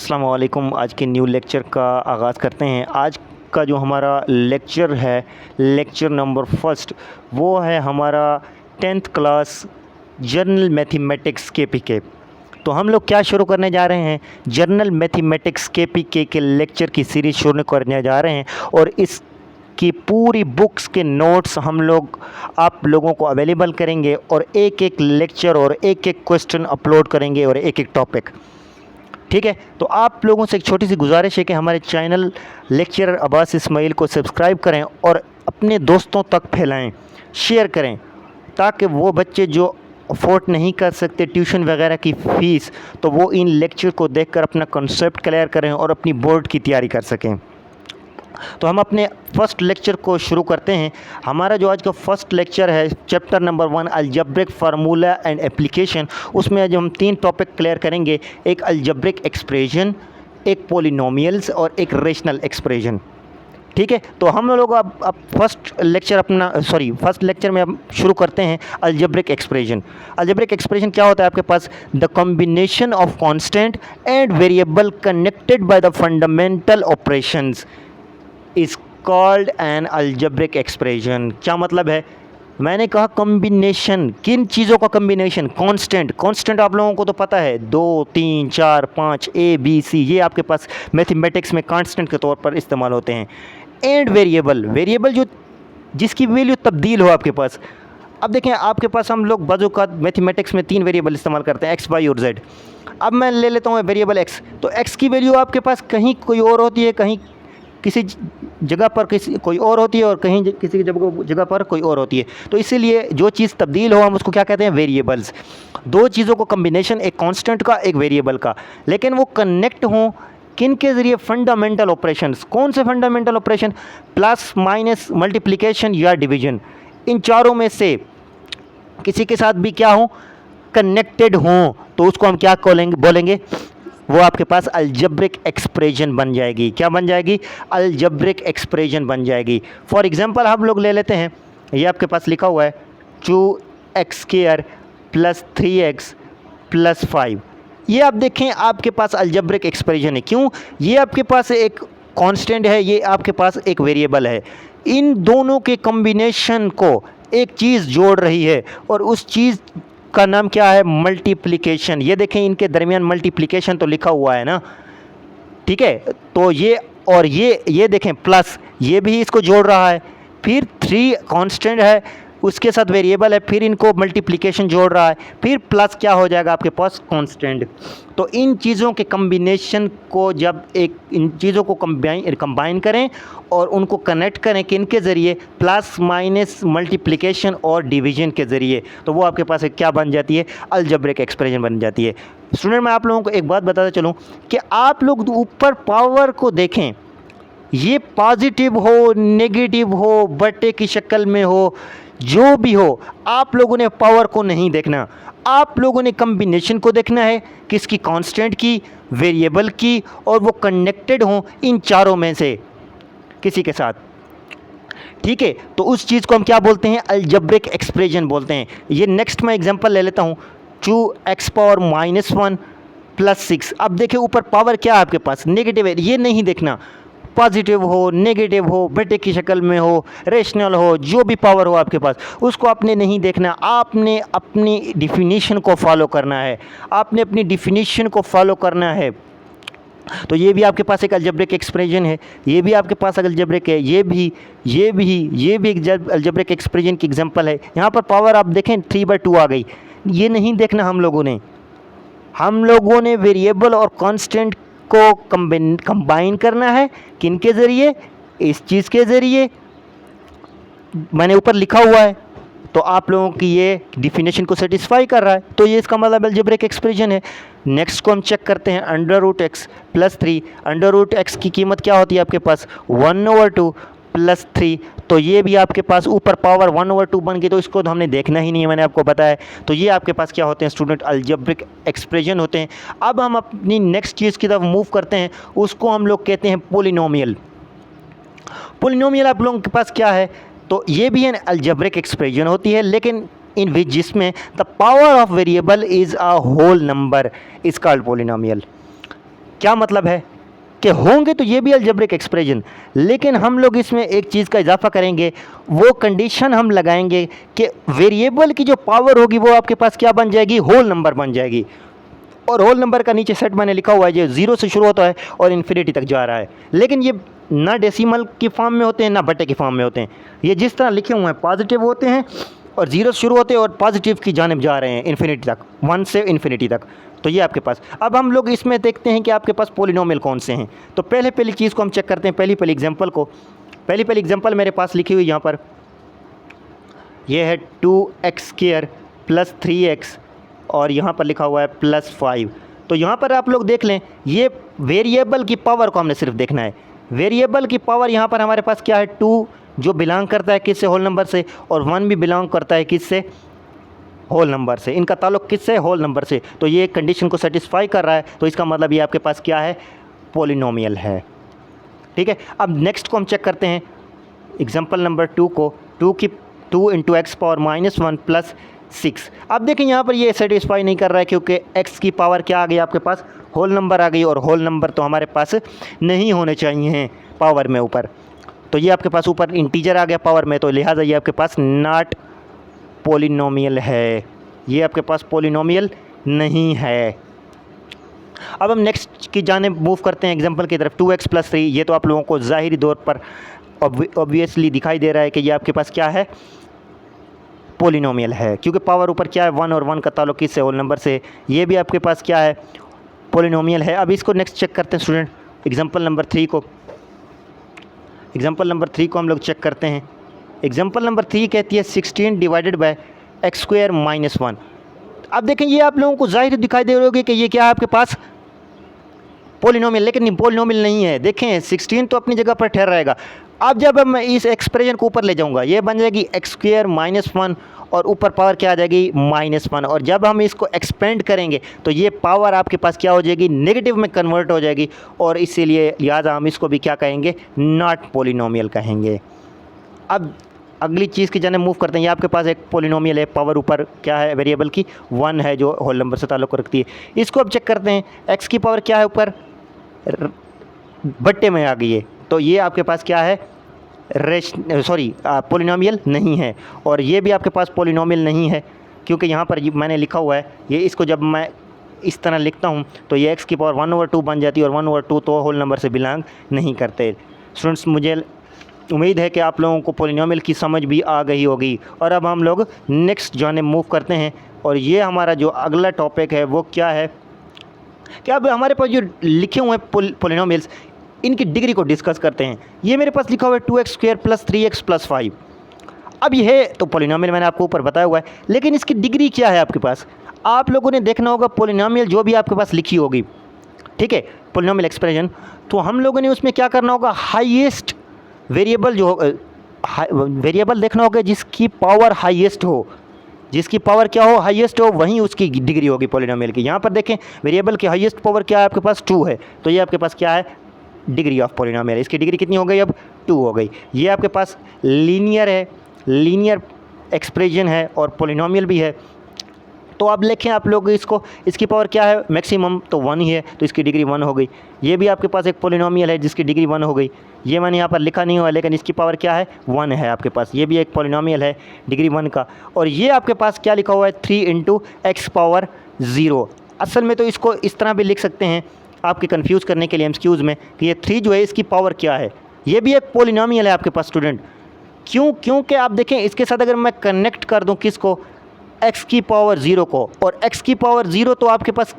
अस्सलाम वालेकुम। आज के न्यू लेक्चर का आगाज़ करते हैं। आज का जो हमारा लेक्चर है, लेक्चर नंबर फर्स्ट, वो है हमारा 10th क्लास जर्नल मैथमेटिक्स के तो हम लोग क्या शुरू करने जा रहे हैं, जर्नल मैथमेटिक्स के लेक्चर की सीरीज़ शुरू करने जा रहे हैं। और इस की पूरी बुक्स के नोट्स हम लोग आप लोगों को अवेलेबल करेंगे और एक एक लेक्चर और एक एक क्वेश्चन अपलोड करेंगे और एक एक टॉपिक। ठीक है, तो आप लोगों से एक छोटी सी गुजारिश है कि हमारे चैनल लेक्चरर अब्बास इस्माइल को सब्सक्राइब करें और अपने दोस्तों तक फैलाएं, शेयर करें, ताकि वो बच्चे जो अफोर्ड नहीं कर सकते ट्यूशन वगैरह की फ़ीस, तो वो इन लेक्चर को देखकर अपना कॉन्सेप्ट क्लियर करें और अपनी बोर्ड की तैयारी कर सकें। तो हम अपने फर्स्ट लेक्चर को शुरू करते हैं। हमारा जो आज का फर्स्ट लेक्चर है, chapter number 1 algebraic formula and application. उसमें आज हम 3 टॉपिक क्लियर करेंगे, एक अलजेब्रिक एक्सप्रेशन, एक पॉलिनोमियल्स और एक रेशनल एक्सप्रेशन। ठीक है, तो हम लोग अब फर्स्ट लेक्चर में अब शुरू करते हैं अलजेब्रिक एक्सप्रेशन। अलजेब्रिक एक्सप्रेशन क्या होता है आपके पास? The combination of constant and variable connected by the fundamental operations is called an algebraic expression. क्या मतलब है? मैंने कहा कॉम्बिनेशन, किन चीज़ों का कॉम्बिनेशन? कांस्टेंट आप लोगों को तो पता है, 2 3 4 5 ABC, ये आपके पास मैथमेटिक्स में कांस्टेंट के तौर पर इस्तेमाल होते हैं। एंड वेरिएबल जो जिसकी वैल्यू तब्दील हो आपके पास। अब देखें, आपके पास हम लोग बाजू का मैथमेटिक्स में 3 वेरिएबल इस्तेमाल करते हैं, x, y और z। अब मैं ले लेता हूँ वेरिएबल x, तो x की वैल्यू आपके पास कहीं कोई और होती है, कहीं किसी जगह पर कोई और होती है और कहीं किसी जगह पर कोई और होती है। तो इसीलिए जो चीज़ तब्दील हो हम उसको क्या कहते हैं? वेरिएबल्स। 2 चीज़ों को कॉम्बिनेशन, एक कांस्टेंट का एक वेरिएबल का, लेकिन वो कनेक्ट हों किन के ज़रिए? Fundamental operations. कौन से fundamental operation? Plus, minus, multiplication या डिवीजन। इन चारों में से किसी के साथ भी क्या हो? कनेक्टेड हों, तो उसको हम क्या बोलेंगे? वो आपके पास अलजेब्रिक एक्सप्रेशन बन जाएगी। क्या बन जाएगी? अलजेब्रिक एक्सप्रेशन बन जाएगी। फॉर एग्जांपल हम लोग ले लेते हैं, ये आपके पास लिखा हुआ है 2x² + 3x + 5। ये आप देखें आपके पास अलजेब्रिक एक्सप्रेशन है। क्यों? ये आपके पास एक कांस्टेंट है, ये आपके पास एक वेरिएबल है। इन दोनों के कॉम्बिनेशन को एक चीज़ जोड़ रही है और उस चीज़ का नाम क्या है? मल्टीप्लिकेशन। ये देखें, इनके दरमियान मल्टीप्लिकेशन तो लिखा हुआ है ना। ठीक है, तो ये और ये देखें प्लस, ये भी इसको जोड़ रहा है। फिर 3 कांस्टेंट है, उसके साथ वेरिएबल है, फिर इनको मल्टीप्लिकेशन जोड़ रहा है, फिर प्लस क्या हो जाएगा आपके पास? कांस्टेंट। तो इन चीज़ों के कम्बिनेशन को जब इन चीज़ों को कंबाइन करें और उनको कनेक्ट करें किन के ज़रिए? प्लस, माइनस, मल्टीप्लिकेशन और डिवीजन के ज़रिए, तो वो आपके पास क्या बन जाती है? अलजेब्रिक एक्सप्रेशन बन जाती है। स्टूडेंट, मैं आप लोगों को एक बात बताता चलूँ कि आप लोग ऊपर पावर को देखें, ये पॉजिटिव हो, नेगेटिव हो, बट्टे की शक्ल में हो, जो भी हो, आप लोगों ने पावर को नहीं देखना। आप लोगों ने कॉम्बिनेशन को देखना है, किसकी? कांस्टेंट की, वेरिएबल की, और वो कनेक्टेड हों इन चारों में से किसी के साथ। ठीक है, तो उस चीज़ को हम क्या बोलते हैं? अलजेब्रिक एक्सप्रेशन बोलते हैं। ये नेक्स्ट मैं एग्जांपल ले लेता हूँ, 2x⁻⁻1 + 6। अब देखिए ऊपर पावर क्या है आपके पास? नेगेटिव है। ये नहीं देखना, पॉजिटिव हो, नेगेटिव हो, बेटे की शक्ल में हो, रेशनल हो, जो भी पावर हो आपके पास, उसको आपने नहीं देखना। आपने अपनी डिफिनीशन को फॉलो करना है, आपने अपनी डिफिनीशन को फॉलो करना है। तो ये भी आपके पास एक अलजेब्रिक एक्सप्रेशन है, ये भी आपके पास अलजेब्रिक है, ये भी एक अलजेब्रिक एक्सप्रेशन की एग्जांपल है। यहाँ पर पावर आप देखें 3/2 आ गई। ये नहीं देखना हम लोगों ने वेरिएबल और कांस्टेंट को कंबाइन करना है किन के ज़रिए? इस चीज़ के ज़रिए, मैंने ऊपर लिखा हुआ है, तो आप लोगों की ये डिफिनेशन को सेटिस्फाई कर रहा है, तो ये इसका मतलब अलजेब्रिक एक्सप्रेशन है। नेक्स्ट को हम चेक करते हैं, √x + 3। √x की कीमत क्या होती है आपके पास? 1/2 + 3। तो ये भी आपके पास ऊपर पावर 1/2 बन गई, तो इसको तो हमने देखना ही नहीं है, मैंने आपको बताया। तो ये आपके पास क्या होते हैं स्टूडेंट? अलजेब्रिक एक्सप्रेशन होते हैं। अब हम अपनी नेक्स्ट चीज़ की तरफ मूव करते हैं, उसको हम लोग कहते हैं पोलिनोमियल। पोलिनोमियल आप लोगों के पास क्या है? तो ये भी एक अलजेब्रिक एक्सप्रेशन होती है, लेकिन इन विच जिसमें the power of variable is a whole number is called polynomial. क्या मतलब है कि होंगे तो ये भी अलजेब्रिक एक्सप्रेशन, लेकिन हम लोग इसमें एक चीज़ का इजाफा करेंगे, वो कंडीशन हम लगाएंगे कि वेरिएबल की जो पावर होगी वो आपके पास क्या बन जाएगी, होल नंबर बन जाएगी। और होल नंबर का नीचे सेट मैंने लिखा हुआ है, जो 0 से शुरू होता है और इन्फिनिटी तक जा रहा है, लेकिन ये ना डेसिमल की फॉर्म में होते हैं ना बटे की फॉर्म में होते हैं। ये जिस तरह लिखे हुए हैं पॉजिटिव होते हैं और 0 से शुरू होते हैं और पॉजिटिव की जानिब जा रहे हैं इन्फिनिटी तक, 1 से इन्फिनिटी तक। तो ये आपके पास, अब हम लोग इसमें देखते हैं कि आपके पास पोलिनोमियल कौन से हैं। तो पहली चीज़ को हम चेक करते हैं, पहली एग्जांपल को। पहली एग्जांपल मेरे पास लिखी हुई यहाँ पर, ये है 2x² + 3x और यहाँ पर लिखा हुआ है +5। तो यहाँ पर आप लोग देख लें, ये वेरिएबल की पावर को हमने सिर्फ देखना है। वेरिएबल की पावर यहाँ पर हमारे पास क्या है, 2 जो बिलोंग करता है किससे, होल नंबर से, और 1 भी बिलोंग करता है किससे, होल नंबर से। इनका ताल्लुक किससे, होल नंबर से। तो ये कंडीशन को सेटिस्फाई कर रहा है, तो इसका मतलब ये आपके पास क्या है, पॉलिनोमियल है। ठीक है, अब नेक्स्ट को हम चेक करते हैं एग्जांपल नंबर 2 को। 2 × x⁻−1 + 6। अब देखें यहाँ पर ये सेटिस्फाई नहीं कर रहा है, क्योंकि x की पावर क्या आ गई आपके पास, होल नंबर आ गई, और होल नंबर तो हमारे पास नहीं होने चाहिए हैं पावर में ऊपर। तो ये आपके पास ऊपर इंटीजर आ गया पावर में, तो लिहाजा ये आपके पास नॉट पॉलिनोमियल है, ये आपके पास पॉलिनोमियल नहीं है। अब हम नेक्स्ट की जानिब मूव करते हैं एग्जांपल की तरफ। 2x + 3, ये तो आप लोगों को ज़ाहिरी तौर पर ऑब्वियसली दिखाई दे रहा है कि ये आपके पास क्या है, पॉलिनोमियल है, क्योंकि पावर ऊपर क्या है, 1, और 1 का ताल्लुक किससे, होल नंबर से। ये भी आपके पास क्या है, पॉलिनोमियल है। अब इसको नेक्स्ट चेक करते हैं स्टूडेंट, एग्जांपल नंबर 3 को। एग्जांपल नंबर 3 को हम लोग चेक करते हैं। एग्जांपल नंबर 3 कहती है 16 / x² - 1। अब देखें, ये आप लोगों को ज़ाहिर दिखाई दे रही होगी कि ये क्या है आपके पास, पॉलिनोमियल, लेकिन पॉलिनोमियल नहीं है। देखें 16 तो अपनी जगह पर ठहर रहेगा। अब जब मैं इस एक्सप्रेशन को ऊपर ले जाऊंगा, ये बन जाएगी x² - 1 और ऊपर पावर क्या आ जाएगी, -1। और जब हम इसको एक्सपेंड करेंगे तो ये पावर आपके पास क्या हो जाएगी, नेगेटिव में कन्वर्ट हो जाएगी, और इसीलिए लिहाजा हम इसको भी क्या कहेंगे, नॉट पॉलिनोमियल कहेंगे। अब अगली चीज़ की जाने मूव करते हैं। ये आपके पास एक पॉलिनोमियल है, पावर ऊपर क्या है वेरिएबल की, 1 है, जो होल नंबर से ताल्लुक़ रखती है। इसको अब चेक करते हैं, x की पावर क्या है ऊपर, बट्टे में आ गई है, तो ये आपके पास क्या है, पॉलिनोमियल नहीं है। और ये भी आपके पास पॉलिनोमियल नहीं है, क्योंकि यहाँ पर मैंने लिखा हुआ है, ये इसको जब मैं इस तरह लिखता हूँ तो ये x की पावर 1/2 बन जाती है, और 1/2 तो होल नंबर से बिलोंग नहीं करते। स्टूडेंट्स, मुझे उम्मीद है कि आप लोगों को पॉलिनोमियल की समझ भी आ गई होगी। और अब हम लोग नेक्स्ट जाने मूव करते हैं, और ये हमारा जो अगला टॉपिक है वो क्या है, कि अब हमारे पास जो लिखे हुए हैं पॉलिनोमियल्स, इनकी डिग्री को डिस्कस करते हैं। ये मेरे पास लिखा हुआ है 2x² + 3x + 5। अब ये तो पॉलिनोमियल मैंने आपको ऊपर बताया हुआ है, लेकिन इसकी डिग्री क्या है आपके पास, आप लोगों ने देखना होगा पॉलिनोमियल जो भी आपके पास लिखी होगी, ठीक है, पॉलिनोमियल एक्सप्रेशन, तो हम लोगों ने उसमें क्या करना होगा, हाईएस्ट वेरिएबल जो वेरिएबल देखना होगा जिसकी पावर हाईएस्ट हो, जिसकी पावर क्या हो, हाईएस्ट हो, वहीं उसकी डिग्री होगी पॉलिनोमियल की। यहाँ पर देखें वेरिएबल की हाईएस्ट पावर क्या है आपके पास, 2 है, तो ये आपके पास क्या है, डिग्री ऑफ पॉलिनोमियल। इसकी डिग्री कितनी हो गई, अब 2 हो गई। ये आपके पास लीनियर है, लीनियर एक्सप्रेशन है और पॉलिनोमियल भी है। तो अब लिखें आप लोग इसको, इसकी पावर क्या है, मैक्सिमम तो 1 ही है, तो इसकी डिग्री 1 हो गई। ये भी आपके पास एक पॉलिनोमियल है जिसकी डिग्री 1 हो गई। ये मैंने यहाँ पर लिखा नहीं हुआ, लेकिन इसकी पावर क्या है, 1 है आपके पास। ये भी एक पॉलिनोमियल है डिग्री 1 का। और ये आपके पास क्या लिखा हुआ है, 3 × x⁻0। असल में तो इसको इस तरह भी लिख सकते हैं आपके कंफ्यूज करने के लिए एमसीक्यूज़ में, कि ये 3 जो है इसकी पावर क्या है। ये भी एक पॉलिनोमियल है आपके पास स्टूडेंट। क्योंकि आप देखें इसके साथ अगर मैं कनेक्ट कर दूं किसको, x की पावर 0 को, और x की पावर 0 तो आपके पास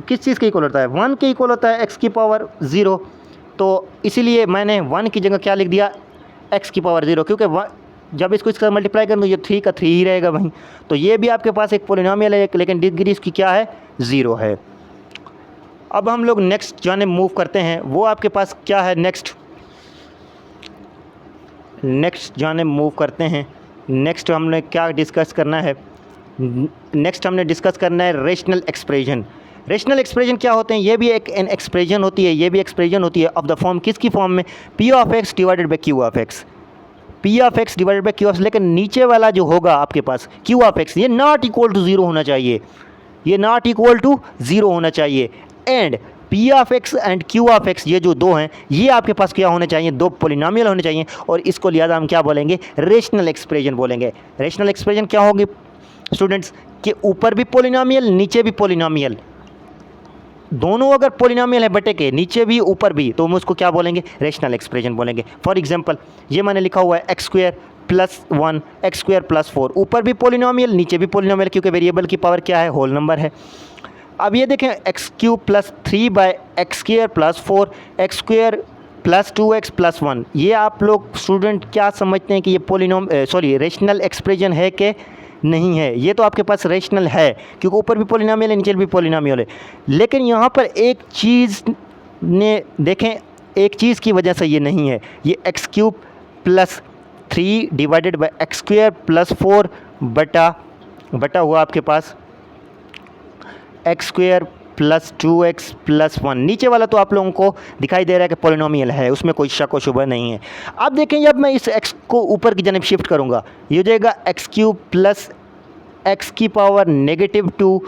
किस चीज़ के इक्वल होता है, 1 के इक्वल होता है x की पावर 0। तो इसीलिए मैंने 1 की जगह क्या लिख दिया, x की पावर 0, क्योंकि जब इसको इसका मल्टीप्लाई करूँ तो ये 3 का 3 ही रहेगा वहीं। तो ये भी आपके पास एक पॉलिनोमियल है, लेकिन डिग्री इसकी क्या है, 0 है। अब हम लोग नेक्स्ट जाने मूव करते हैं, वो आपके पास क्या है, नेक्स्ट जाने मूव करते हैं। नेक्स्ट हमने क्या डिस्कस करना है, नेक्स्ट हमने डिस्कस करना है रेशनल एक्सप्रेशन। रेशनल एक्सप्रेशन क्या होते हैं, ये भी एक एन एक्सप्रेशन होती है, ये भी एक्सप्रेशन होती है ऑफ द फॉर्म, किसकी फॉर्म में, P of x divided by Q of x, P of x divided by Q of x। लेकिन नीचे वाला जो होगा आपके पास Q ऑफ x, ये नॉट इक्वल टू 0 होना चाहिए, ये नॉट इक्वल टू 0 होना चाहिए। And P of x and Q of x, ये जो दो हैं ये आपके पास क्या होने चाहिए, दो पोलिनोमियल होने चाहिए, और इसको लिहाजा हम क्या बोलेंगे, रेशनल एक्सप्रेशन बोलेंगे। रेशनल एक्सप्रेशन क्या होगी स्टूडेंट्स, कि ऊपर भी पोलिनोमियल नीचे भी पोलिनोमियल, दोनों अगर पोलिनोमियल है बटे के, नीचे भी ऊपर भी, तो हम उसको क्या बोलेंगे, रेशनल एक्सप्रेशन बोलेंगे। फॉर एग्जांपल ये मैंने लिखा हुआ है x square plus 1 x square plus 4, ऊपर भी पोलिनोमियल नीचे भी पोलिनोमियल, क्योंकि वेरिएबल की पावर क्या है, होल नंबर है। अब ये देखें x cube plus 3 by x square plus 4 x square plus 2x plus 1, ये आप लोग स्टूडेंट क्या समझते हैं कि ये रेशनल एक्सप्रेशन है कि नहीं है? ये तो आपके पास रेशनल है, क्योंकि ऊपर भी पोलिनोमियल है नीचे भी पोलिनोमियल है। लेकिन यहाँ पर एक चीज़ ने देखें, एक चीज़ की वजह से ये नहीं है। ये x cube plus 3 divided by x square plus 4 बटा हुआ आपके पास x square plus 2x plus 1, नीचे वाला तो आप लोगों को दिखाई दे रहा है कि पोलिनोमियल है, उसमें कोई शक व शुबह नहीं है। अब देखें जब मैं इस x को ऊपर की जानब शिफ्ट करूँगा, ये हो जाएगा एक्स क्यूब प्लस एक्स की पावर -2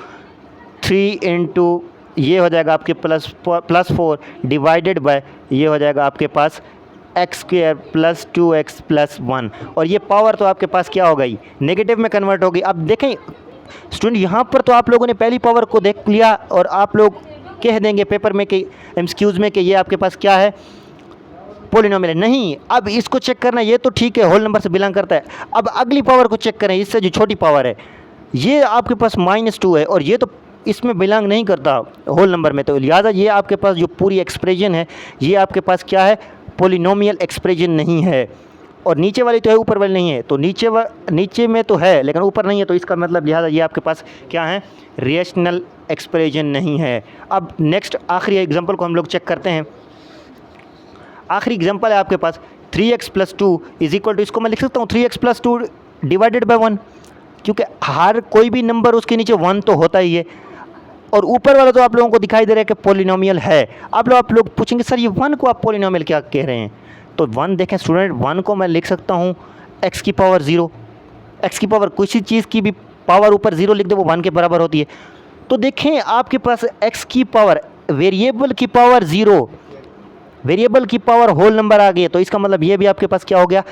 3 इंटू ये हो जाएगा आपके प्लस 4 डिवाइडेड बाय ये हो जाएगा आपके पास x square plus 2x plus 1, और ये पावर तो आपके पास क्या हो गई, नेगेटिव में कन्वर्ट होगी। अब देखें स्टूडेंट यहाँ पर तो आप लोगों ने पहली पावर को देख लिया, और आप लोग कह देंगे पेपर में कि एमसीक्यूज़ में कि ये आपके पास क्या है, पोलिनोमियल है। नहीं, अब इसको चेक करना, ये तो ठीक है होल नंबर से बिलोंग करता है। अब अगली पावर को चेक करें, इससे जो छोटी पावर है ये आपके पास -2 है, और ये तो इसमें बिलोंग नहीं करता होल नंबर में, तो लिहाजा ये आपके पास जो पूरी एक्सप्रेशन है ये आपके पास क्या है, पोलिनोमियल एक्सप्रेशन नहीं है। और नीचे वाली तो है, ऊपर वाली नहीं है, तो नीचे में तो है लेकिन ऊपर नहीं है, तो इसका मतलब लिहाजा ये आपके पास क्या है, रेशनल एक्सप्रेशन नहीं है। अब नेक्स्ट आखिरी एग्जांपल को हम लोग चेक करते हैं। आखिरी एग्जांपल है आपके पास 3x प्लस 2 इज इक्वल टू, इसको मैं लिख सकता हूँ 3x प्लस 2 डिवाइडेड बाई 1, क्योंकि हर कोई भी नंबर उसके नीचे 1 तो होता ही है, और ऊपर वाला तो आप लोगों को दिखाई दे रहा है कि पोलिनोमियल है। अब आप लोग पूछेंगे सर ये 1 को आप पोलिनोमियल क्या कह रहे हैं, तो 1 देखें स्टूडेंट, 1 को मैं लिख सकता हूँ x की पावर 0, x की पावर किसी चीज़ की भी पावर ऊपर 0 लिख दे वो 1 के बराबर होती है। तो देखें आपके पास x की पावर, वेरिएबल की पावर 0, वेरिएबल की पावर होल नंबर आ गई, तो इसका मतलब ये भी आपके पास क्या हो गया,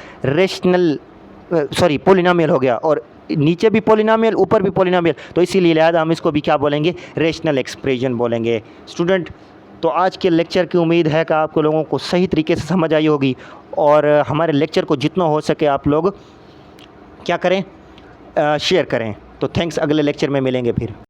पोलिनोमियल हो गया, और नीचे भी पोलिनोमियल ऊपर भी पोलिनोमियल, तो इसीलिए लिहाजा हम इसको भी क्या बोलेंगे, रेशनल एक्सप्रेशन बोलेंगे। स्टूडेंट तो आज के लेक्चर की उम्मीद है कि आपको लोगों को सही तरीके से समझ आई होगी, और हमारे लेक्चर को जितना हो सके आप लोग क्या करें, शेयर करें। तो थैंक्स, अगले लेक्चर में मिलेंगे फिर।